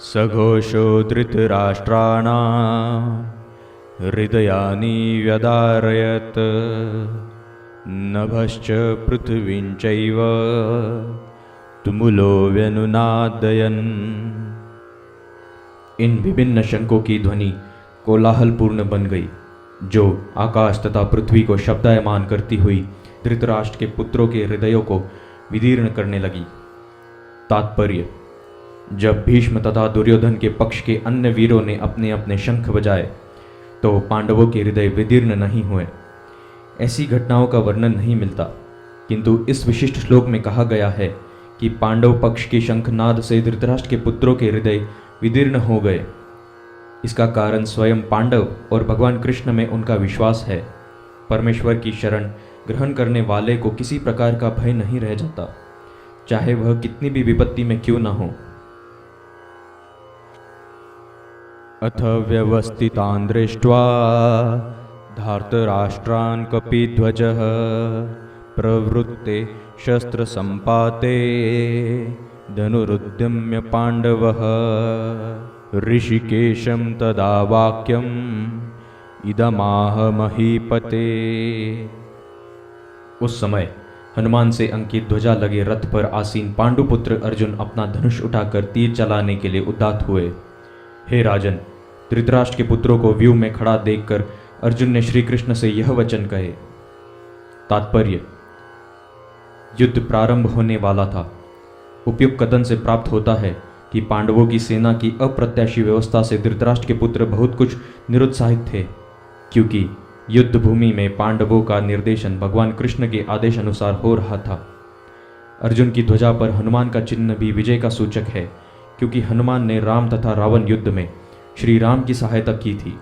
सघोषो धृतराष्ट्राणां हृदयानि व्यदारयत् नभश्च पृथिवीं चैव तुमुलो व्यनुनादयन्। इन विभिन्न शंखों की ध्वनि कोलाहलपूर्ण बन गई, जो आकाश तथा पृथ्वी को शब्दायमान करती हुई धृतराष्ट्र के पुत्रों के हृदयों को विदीर्ण करने लगी। तात्पर्य: जब भीष्म तथा दुर्योधन के पक्ष के अन्य वीरों ने अपने अपने शंख बजाए तो पांडवों के हृदय विदीर्ण नहीं हुए। ऐसी घटनाओं का वर्णन नहीं मिलता, किंतु इस विशिष्ट श्लोक में कहा गया है कि पांडव पक्ष के शंखनाद से धृतराष्ट्र के पुत्रों के हृदय विदीर्ण हो गए। इसका कारण स्वयं पांडव और भगवान कृष्ण में उनका विश्वास है। परमेश्वर की शरण ग्रहण करने वाले को किसी प्रकार का भय नहीं रह जाता, चाहे वह कितनी भी विपत्ति में क्यों न हो। अथ व्यवस्थितान् दृष्ट्वा धार्तराष्ट्रान् कपिध्वजः प्रवृत्ते शस्त्रसम्पाते धनुरुद्यम्य पाण्डवः ऋषिकेशं तदा वाक्यम् इदमाह महीपते। उस समय हनुमान से अंकित ध्वजा लगे रथ पर आसीन पांडुपुत्र अर्जुन अपना धनुष उठाकर तीर चलाने के लिए उद्यत हुए। हे राजन, धृतराष्ट्र के पुत्रों को व्यूह में खड़ा देखकर अर्जुन ने श्री कृष्ण से यह वचन कहे। तात्पर्य: युद्ध प्रारंभ होने वाला था। उपयुक्त कथन से प्राप्त होता है कि पांडवों की सेना की अप्रत्याशी व्यवस्था से धृतराष्ट्र के पुत्र बहुत कुछ निरुत्साहित थे, क्योंकि युद्ध भूमि में पांडवों का निर्देशन भगवान कृष्ण के आदेश अनुसार हो रहा था। अर्जुन की ध्वजा पर हनुमान का चिन्ह भी विजय का सूचक है, क्योंकि हनुमान ने राम तथा रावण युद्ध में श्री राम की सहायता की थी,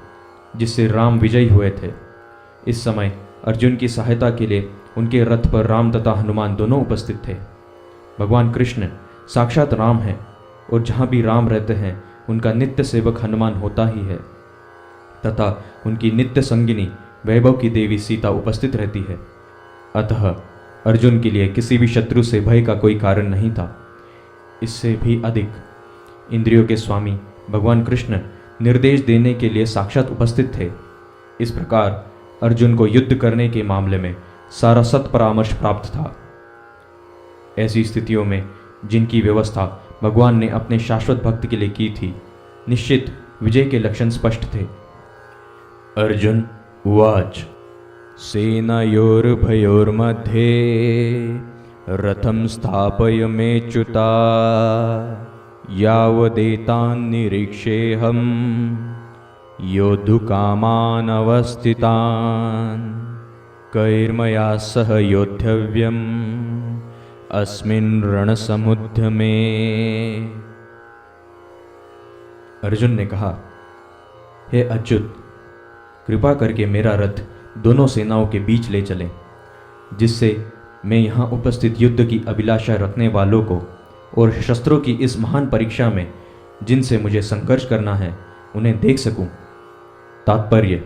जिससे राम विजयी हुए थे। इस समय अर्जुन की सहायता के लिए उनके रथ पर राम तथा हनुमान दोनों उपस्थित थे। भगवान कृष्ण साक्षात राम हैं, और जहाँ भी राम रहते हैं उनका नित्य सेवक हनुमान होता ही है, तथा उनकी नित्य संगिनी वैभव की देवी सीता उपस्थित रहती है। अतः अर्जुन के लिए किसी भी शत्रु से भय का कोई कारण नहीं था। इससे भी अधिक इंद्रियों के स्वामी भगवान कृष्ण निर्देश देने के लिए साक्षात उपस्थित थे। इस प्रकार अर्जुन को युद्ध करने के मामले में सारा सत्परामर्श प्राप्त था। ऐसी स्थितियों में जिनकी व्यवस्था भगवान ने अपने शाश्वत भक्त के लिए की थी, निश्चित विजय के लक्षण स्पष्ट थे। अर्जुन उवाच: सेनयोर्भयोर्मध्ये रथं स्थापय मेच्युता यावदेतान् निरीक्षेऽहं योद्धुकामान् अवस्थितान् कैर्मया सह योद्धव्यम् अस्मिन् रणसमुद्यमे। अर्जुन ने कहा, हे अच्युत, कृपा करके मेरा रथ दोनों सेनाओं के बीच ले चलें, जिससे मैं यहाँ उपस्थित युद्ध की अभिलाषा रखने वालों को और शस्त्रों की इस महान परीक्षा में जिनसे मुझे संघर्ष करना है उन्हें देख सकूं। तात्पर्य: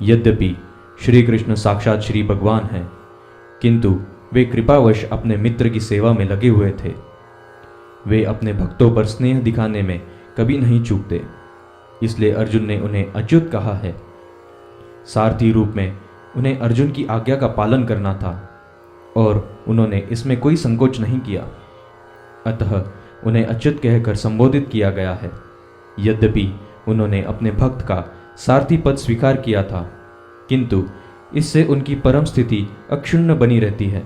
यद्यपि श्री कृष्ण साक्षात श्री भगवान हैं, किंतु वे कृपावश अपने मित्र की सेवा में लगे हुए थे। वे अपने भक्तों पर स्नेह दिखाने में कभी नहीं चूकते, इसलिए अर्जुन ने उन्हें अच्युत कहा है। सारथी रूप में उन्हें अर्जुन की आज्ञा का पालन करना था, और उन्होंने इसमें कोई संकोच नहीं किया। अतः उन्हें अच्युत कहकर संबोधित किया गया है। यद्यपि उन्होंने अपने भक्त का सारथी पद स्वीकार किया था, किंतु इससे उनकी परम स्थिति अक्षुण्ण बनी रहती है।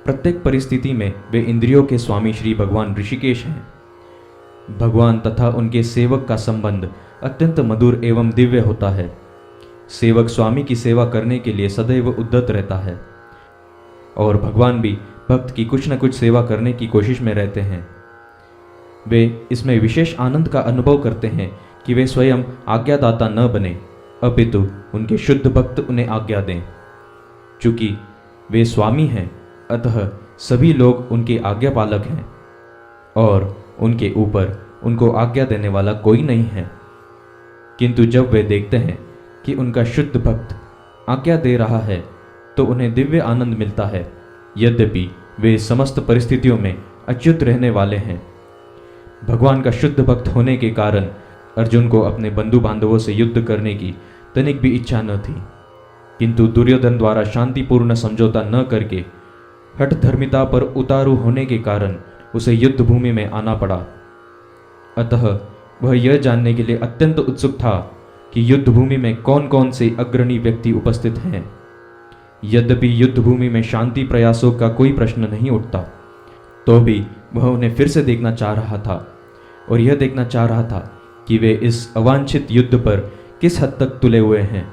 प्रत्येक परिस्थिति में वे इंद्रियों के स्वामी श्री भगवान ऋषिकेश हैं। भगवान तथा उनके सेवक का संबंध अत्यंत मधुर एवं दिव्य होता है। सेवक स्वामी की सेवा करने के लिए सदैव उद्यत रहता है, और भगवान भी भक्त की कुछ न कुछ सेवा करने की कोशिश में रहते हैं। वे इसमें विशेष आनंद का अनुभव करते हैं कि वे स्वयं आज्ञादाता न बने, अपितु उनके शुद्ध भक्त उन्हें आज्ञा दें। चूंकि वे स्वामी हैं, अतः सभी लोग उनके आज्ञापालक हैं, और उनके ऊपर उनको आज्ञा देने वाला कोई नहीं है। किंतु जब वे देखते हैं कि उनका शुद्ध भक्त आज्ञा दे रहा है, तो उन्हें दिव्य आनंद मिलता है, यद्यपि वे समस्त परिस्थितियों में अच्युत रहने वाले हैं। भगवान का शुद्ध भक्त होने के कारण अर्जुन को अपने बंधु बांधवों से युद्ध करने की तनिक भी इच्छा न थी, किंतु दुर्योधन द्वारा शांतिपूर्ण समझौता न करके हठ धर्मिता पर उतारू होने के कारण उसे युद्ध भूमि में आना पड़ा। अतः वह यह जानने के लिए अत्यंत उत्सुक था कि युद्ध भूमि में कौन कौन से अग्रणी व्यक्ति उपस्थित हैं। यद्यपि युद्ध भूमि में शांति प्रयासों का कोई प्रश्न नहीं उठता, तो भी वह उन्हें फिर से देखना चाह रहा था और यह देखना चाह रहा था कि वे इस अवांछित युद्ध पर किस हद तक तुले हुए हैं।